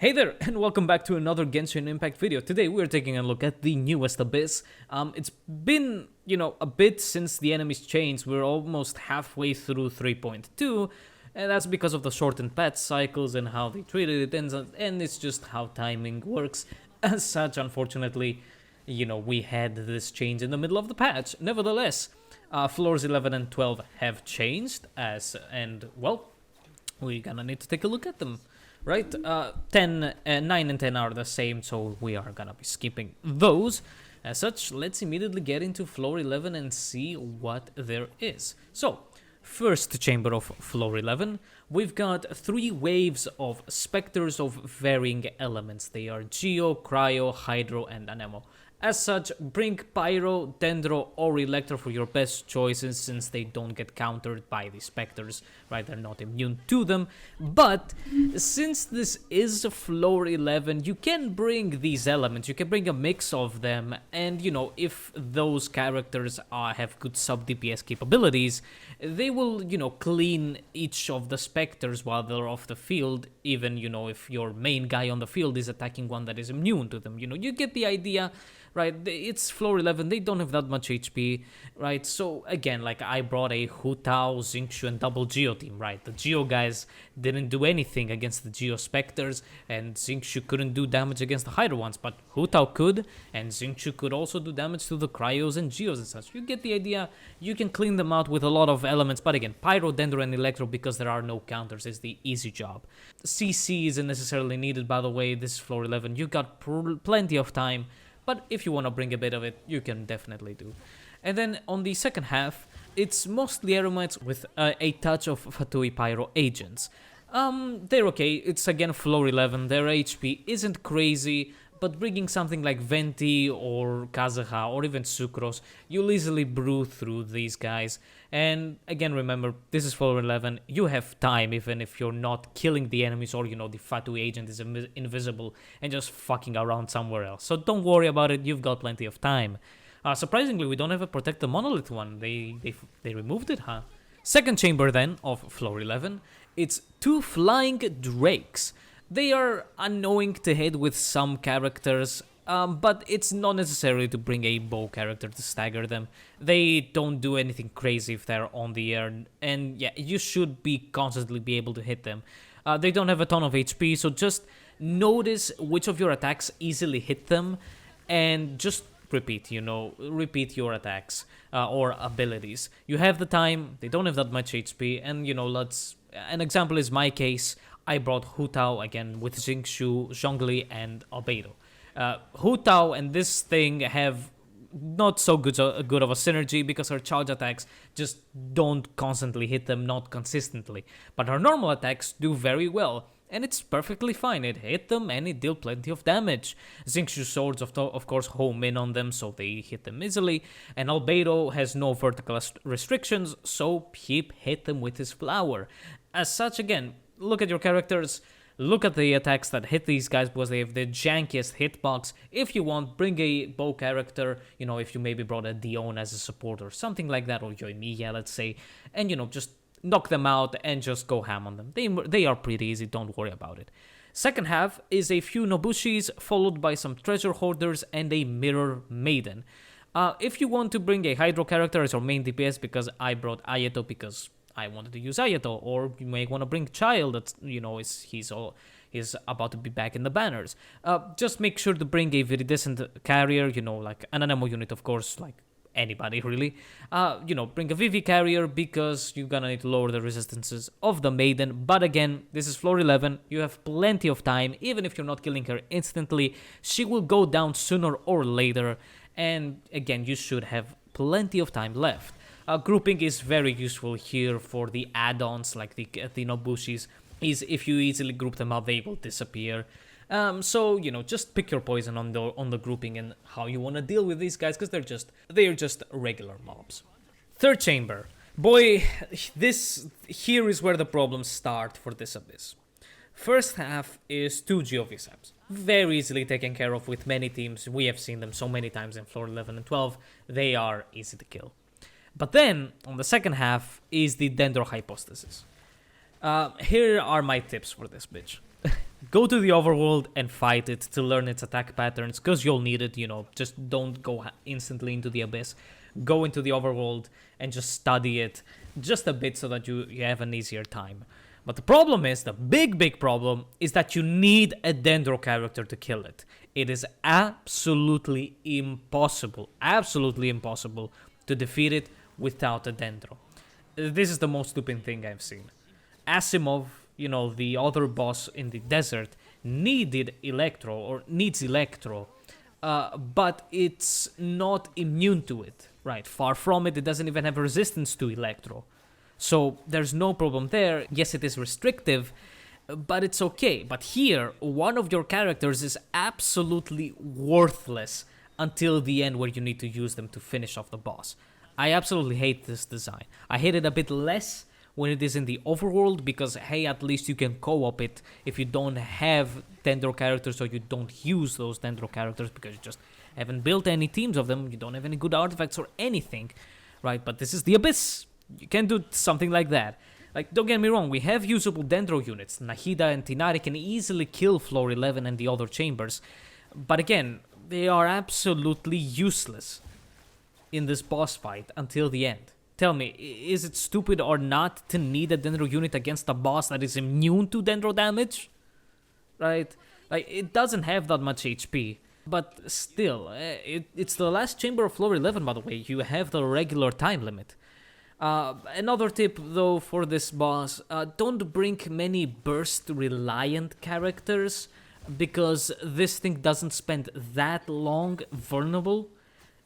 Hey there, and welcome back to another Genshin Impact video. Today we're taking a look at the newest Abyss. It's been, a bit since the enemies changed. We're almost halfway through 3.2, and that's because of the shortened patch cycles and how they treated it, and it's just how timing works. As such, unfortunately, we had this change in the middle of the patch. Nevertheless, floors 11 and 12 have changed, we're gonna need to take a look at them. Right, 9 and 10 are the same, so we are gonna be skipping those. As such, let's immediately get into floor 11 and see what there is. So, first chamber of floor 11, we've got 3 waves of specters of varying elements. They are Geo, Cryo, Hydro, and Anemo. As such, bring Pyro, Dendro, or Electro for your best choices since they don't get countered by the Spectres, right? They're not immune to them. But since this is floor 11, you can bring these elements, you can bring a mix of them, and if those characters have good sub-DPS capabilities, they will, clean each of the Spectres while they're off the field, even, if your main guy on the field is attacking one that is immune to them. You get the idea. Right, it's floor 11, they don't have that much HP, right? So again, like I brought a Hu Tao, Xingqiu, and double Geo team, right? The Geo guys didn't do anything against the Geo Spectres, and Xingqiu couldn't do damage against the Hydro ones, but Hu Tao could, and Xingqiu could also do damage to the Cryos and Geos and such. You get the idea, you can clean them out with a lot of elements, but again, Pyro, Dendro, and Electro, because there are no counters, is the easy job. CC isn't necessarily needed, by the way. This is floor 11, you got plenty of time. But if you want to bring a bit of it, you can definitely do. And then on the second half, it's mostly Eremites with a touch of Fatui Pyro agents. They're okay, it's again floor 11, their HP isn't crazy, but bringing something like Venti or Kazuha or even Sucrose, you'll easily brew through these guys. And again, remember, this is floor 11, you have time even if you're not killing the enemies or, the Fatui agent is invisible and just fucking around somewhere else. So don't worry about it, you've got plenty of time. Surprisingly, we don't have a Protect the Monolith one, they removed it, huh? Second chamber then, of floor 11, it's 2 Flying Drakes. They are annoying to hit with some characters, but it's not necessary to bring a bow character to stagger them. They don't do anything crazy if they're on the air, and yeah, you should constantly be able to hit them. They don't have a ton of HP, so just notice which of your attacks easily hit them, and just repeat your attacks or abilities. You have the time, they don't have that much HP, and an example is my case. I brought Hu Tao again with Xingqiu, Zhongli, and Albedo. Hu Tao and this thing have not so good of a synergy because her charge attacks just don't constantly hit them, not consistently. But her normal attacks do very well, and it's perfectly fine. It hit them and it dealt plenty of damage. Xingqiu swords, of course, home in on them, so they hit them easily. And Albedo has no vertical restrictions, so he hit them with his flower. As such, again, look at your characters, look at the attacks that hit these guys because they have the jankiest hitbox. If you want, bring a bow character, if you maybe brought a Dion as a support or something like that, or Yoimiya, let's say, and, just knock them out and just go ham on them. They are pretty easy, don't worry about it. Second half is a few Nobushis, followed by some Treasure Hoarders and a Mirror Maiden. If you want to bring a Hydro character as your main DPS, because I brought Ayato because I wanted to use Ayato, or you may want to bring Child that's, he's about to be back in the banners. Just make sure to bring a very decent carrier, like an Anemo unit, of course, like anybody really. Bring a Vivi carrier because you're gonna need to lower the resistances of the Maiden. But again, this is floor 11, you have plenty of time. Even if you're not killing her instantly, she will go down sooner or later. And again, you should have plenty of time left. Grouping is very useful here for the add-ons like the Nobushis. If you easily group them up, they will disappear. So just pick your poison on the grouping and how you want to deal with these guys, because they're just regular mobs. Third chamber, boy, here is where the problems start for this Abyss. First half is 2 Geovisaps. Very easily taken care of with many teams. We have seen them so many times in floor 11 and 12. They are easy to kill. But then, on the second half, is the Dendro Hypostasis. Here are my tips for this bitch. Go to the overworld and fight it to learn its attack patterns, because you'll need it, just don't go instantly into the abyss. Go into the overworld and just study it just a bit so that you have an easier time. But the problem is, the big problem, is that you need a Dendro character to kill it. It is absolutely impossible to defeat it without a Dendro. This is the most stupid thing I've seen. Asimov, the other boss in the desert, needs Electro, but it's not immune to it, right? Far from it, it doesn't even have resistance to Electro. So there's no problem there. Yes, it is restrictive, but it's okay. But here, one of your characters is absolutely worthless until the end, where you need to use them to finish off the boss. I absolutely hate this design. I hate it a bit less when it is in the overworld, because hey, at least you can co-op it if you don't have Dendro characters, or you don't use those Dendro characters because you just haven't built any teams of them, you don't have any good artifacts or anything, right? But this is the Abyss. You can do something like that. Like, don't get me wrong, we have usable Dendro units. Nahida and Tinari can easily kill Floor 11 and the other chambers, but again, they are absolutely useless in this boss fight until the end. Tell me, is it stupid or not to need a Dendro unit against a boss that is immune to Dendro damage? Right? Like, it doesn't have that much HP, but still, it's the last chamber of floor 11, by the way. You have the regular time limit. Another tip, though, for this boss, don't bring many burst-reliant characters, because this thing doesn't spend that long vulnerable.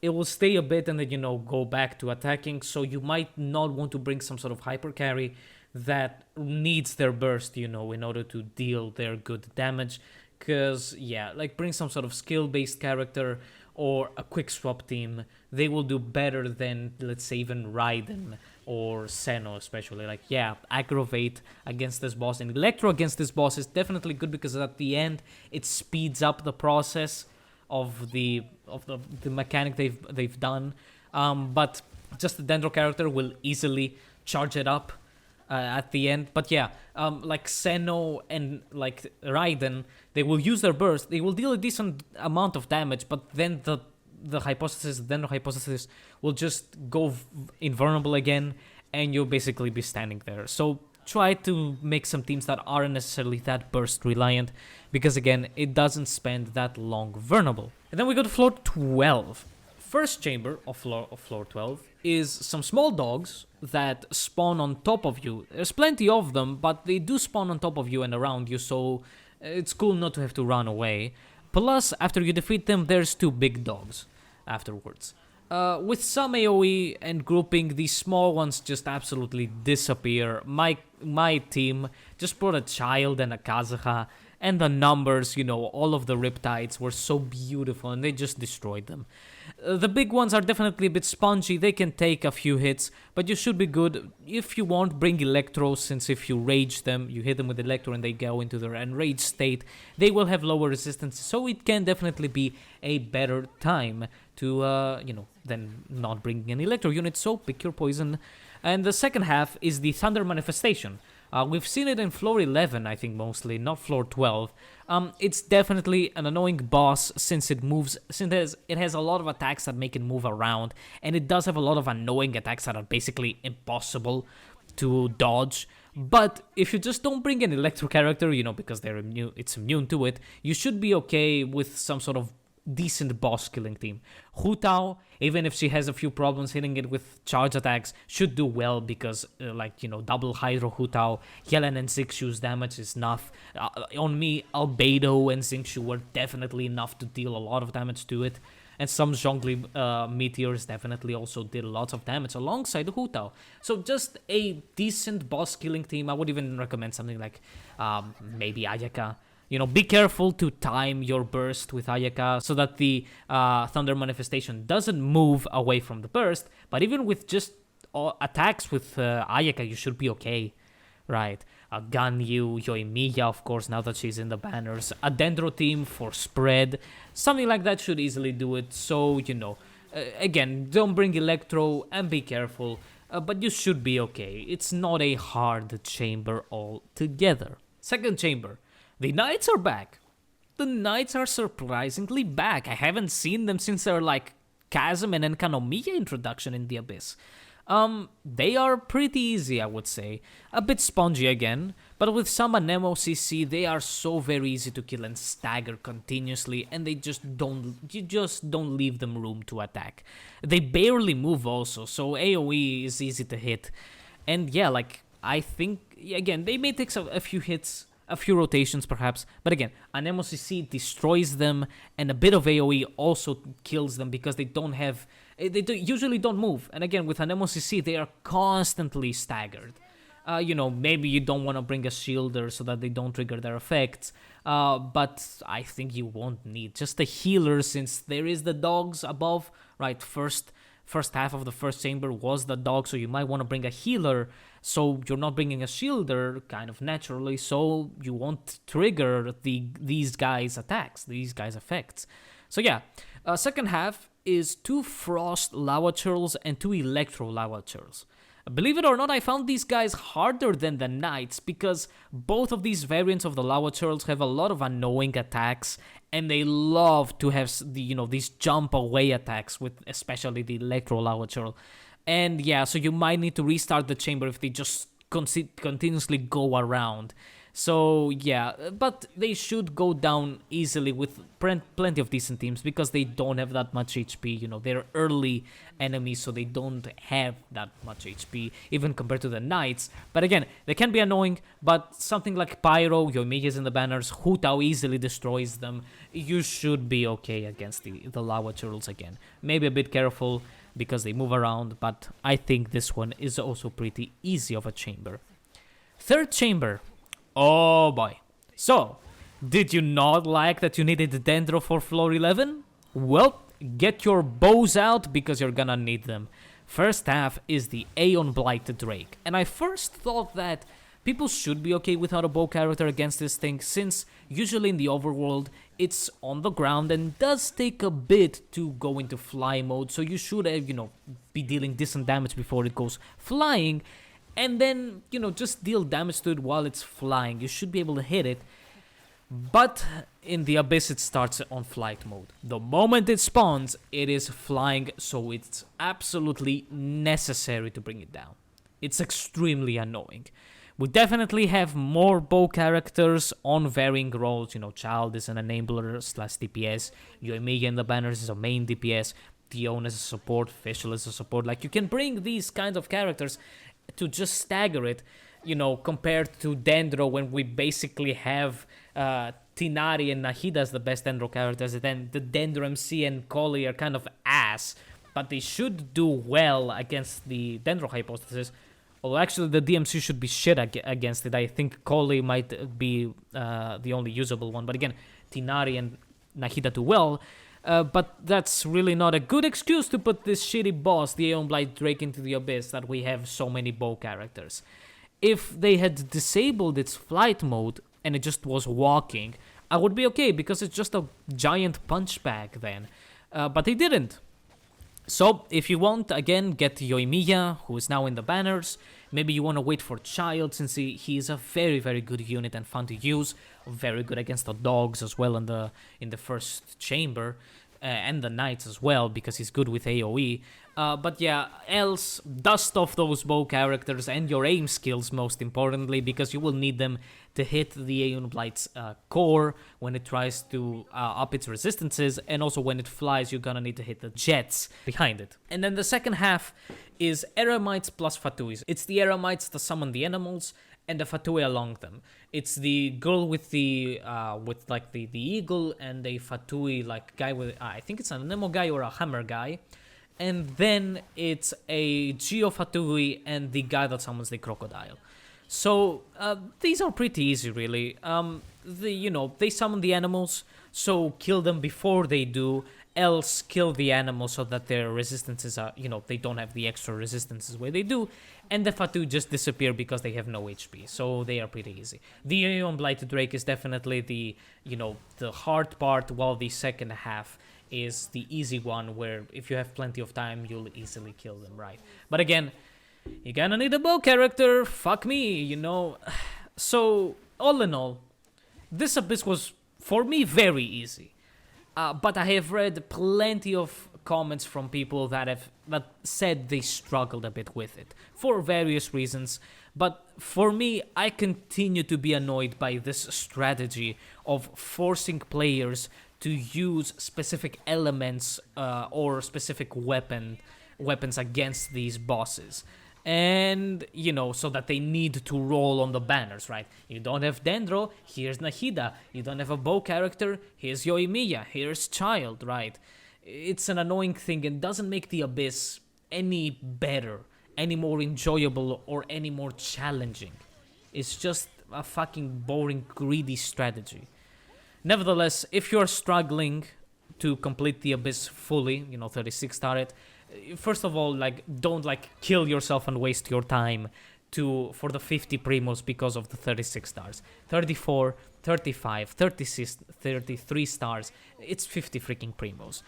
It will stay a bit and then, go back to attacking, so you might not want to bring some sort of hyper carry that needs their burst, in order to deal their good damage. Because, yeah, like, bring some sort of skill-based character or a quick swap team. They will do better than, let's say, even Raiden or Seno, especially. Like, yeah, aggravate against this boss, and Electro against this boss is definitely good, because at the end it speeds up the process of the mechanic they've done. But just the Dendro character will easily charge it up at the end. But yeah, like Seno and like Raiden, they will use their burst. They will deal a decent amount of damage, but then the Dendro hypothesis will just go invulnerable again, and you'll basically be standing there. So try to make some teams that aren't necessarily that burst reliant, because again, it doesn't spend that long vulnerable. And then we go to floor 12. First chamber of floor 12 is some small dogs that spawn on top of you. There's plenty of them, but they do spawn on top of you and around you, so it's cool not to have to run away. Plus, after you defeat them, there's two big dogs afterwards. With some AoE and grouping, these small ones just absolutely disappear. My team just brought a child and a Kazuha, and the numbers, all of the Riptides were so beautiful, and they just destroyed them. The big ones are definitely a bit spongy. They can take a few hits, but you should be good. If you want, bring Electro, since if you rage them, you hit them with Electro and they go into their enraged state, they will have lower resistance, so it can definitely be a better time to, than not bringing an Electro unit, so pick your poison. And the second half is the Thunder Manifestation. We've seen it in floor 11, I think, mostly, not floor 12. It's definitely an annoying boss, since it has a lot of attacks that make it move around, and it does have a lot of annoying attacks that are basically impossible to dodge. But if you just don't bring an Electro character, because it's immune to it, you should be okay with some sort of decent boss killing team. Hu Tao, even if she has a few problems hitting it with charge attacks, should do well, because double Hydro Hu Tao, Yellen and Xingshu's damage is enough. On me, Albedo and Xingshu were definitely enough to deal a lot of damage to it, and some Zhongli meteors definitely also did lots of damage alongside Hu Tao. So just a decent boss killing team. I would even recommend something like maybe Ayaka. Be careful to time your burst with Ayaka so that the Thunder Manifestation doesn't move away from the burst. But even with just attacks with Ayaka, you should be okay, right? Ganyu, Yoimiya, of course, now that she's in the banners. A Dendro team for spread. Something like that should easily do it. So, again, don't bring Electro and be careful. But you should be okay. It's not a hard chamber altogether. Second chamber. The Knights are back. The Knights are surprisingly back. I haven't seen them since their like Chasm and Enkanomiya introduction in the Abyss. They are pretty easy, I would say. A bit spongy again, but with some Anemo CC, they are so very easy to kill and stagger continuously, and you just don't leave them room to attack. They barely move also, so AoE is easy to hit. And yeah, like, I think, again, they may take a few hits, a few rotations perhaps, but again, an MOCC destroys them, and a bit of AoE also kills them because they don't have, usually don't move. And again, with an MOCC, they are constantly staggered. Maybe you don't want to bring a shielder so that they don't trigger their effects, but I think you won't need just a healer since there is the dogs above, right? First half of the first chamber was the dog, so you might want to bring a healer, so you're not bringing a shielder kind of naturally, so you won't trigger these guys' attacks, these guys' effects. So yeah, second half is 2 Frost Lava Churls and 2 Electro Lava Churls. Believe it or not, I found these guys harder than the Knights because both of these variants of the Lava Churls have a lot of annoying attacks, and they love to have these jump away attacks with especially the Electro Lava Churl. And yeah, so you might need to restart the chamber if they just continuously go around. So yeah, but they should go down easily with plenty of decent teams because they don't have that much HP. They're early enemies, so they don't have that much HP, even compared to the Knights. But again, they can be annoying, but something like Pyro, Yoimiya's in the banners, Hu Tao easily destroys them. You should be okay against the Lava Turtles again. Maybe a bit careful because they move around, but I think this one is also pretty easy of a chamber. Third chamber. Oh boy. So, did you not like that you needed Dendro for floor 11? Well, get your bows out because you're gonna need them. First half is the Aeon Blight Drake, and I first thought that people should be okay without a bow character against this thing, since usually in the overworld it's on the ground and does take a bit to go into fly mode, so you should be dealing decent damage before it goes flying. And then, just deal damage to it while it's flying. You should be able to hit it. But in the Abyss, it starts on flight mode. The moment it spawns, it is flying, so it's absolutely necessary to bring it down. It's extremely annoying. We definitely have more bow characters on varying roles. Child is an enabler / DPS. Yoimiya in the banners is a main DPS. Dion is a support. Fischl is a support. Like, you can bring these kinds of characters to just stagger it, compared to Dendro, when we basically have Tinari and Nahida as the best Dendro characters, and then the Dendro MC and Koli are kind of ass, but they should do well against the Dendro hypothesis. Although actually the DMC should be shit against it. I think Koli might be the only usable one, but again, Tinari and Nahida do well. But that's really not a good excuse to put this shitty boss, the Aeon Blight Drake, into the Abyss, that we have so many bow characters. If they had disabled its flight mode and it just was walking, I would be okay because it's just a giant punch bag then. But they didn't. So if you want, again, get Yoimiya, who is now in the banners. Maybe you want to wait for Child, since he is a very, very good unit and fun to use. Very good against the dogs as well in the first chamber. And the Knights as well, because he's good with AoE. But yeah, else, dust off those bow characters and your aim skills, most importantly, because you will need them to hit the Aeon Blight's core when it tries to up its resistances, and also when it flies, you're gonna need to hit the jets behind it. And then the second half is Eremites plus Fatuis. It's the Eremites that summon the animals, and the Fatui along them. It's the girl with the eagle, and a Fatui like guy with I think it's an Nemo guy or a hammer guy, and then it's a Geo Fatui and the guy that summons the crocodile. So these are pretty easy, really. They summon the animals, so kill them before they do. Else kill the animals so that their resistances are, they don't have the extra resistances where they do. And the Fatu just disappear because they have no HP, so they are pretty easy. The Aeon Blight Drake is definitely the hard part, while the second half is the easy one, where if you have plenty of time, you'll easily kill them, right? But again, you're gonna need a bow character, fuck me, So, all in all, this abyss was, for me, very easy. But I have read plenty of comments from people that said they struggled a bit with it for various reasons. But for me, I continue to be annoyed by this strategy of forcing players to use specific elements or specific weapons against these bosses. And, so that they need to roll on the banners, right? You don't have Dendro, here's Nahida. You don't have a bow character, here's Yoimiya, here's Child, right? It's an annoying thing and doesn't make the Abyss any better, any more enjoyable, or any more challenging. It's just a fucking boring, greedy strategy. Nevertheless, if you're struggling to complete the Abyss fully, 36 star it, first of all, don't kill yourself and waste your time for the 50 primos because of the 36 stars. 34, 35, 36, 33 stars, it's 50 freaking primos.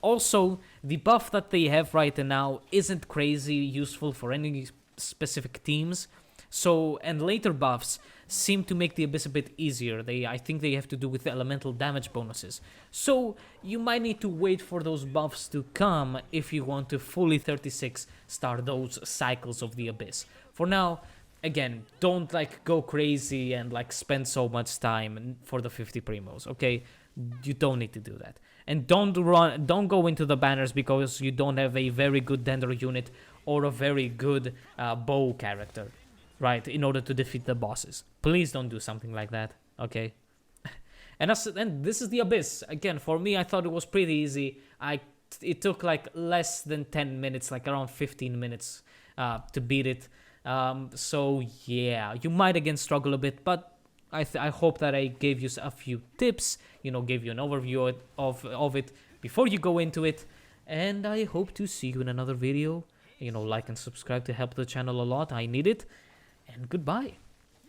Also, the buff that they have right now isn't crazy useful for any specific teams. So, and later buffs seem to make the Abyss a bit easier. I think they have to do with the elemental damage bonuses. So, you might need to wait for those buffs to come if you want to fully 36 star those cycles of the Abyss. For now, again, don't go crazy and spend so much time for the 50 primos, okay? You don't need to do that. And don't go into the banners because you don't have a very good Dendro unit or a very good bow character, right, in order to defeat the bosses. Please don't do something like that, okay? And this is the Abyss. Again, for me, I thought it was pretty easy. It took less than 10 minutes, around 15 minutes to beat it. So yeah, you might again struggle a bit, but I hope that I gave you a few tips, gave you an overview of it before you go into it. And I hope to see you in another video. Like and subscribe to help the channel a lot. I need it. And goodbye.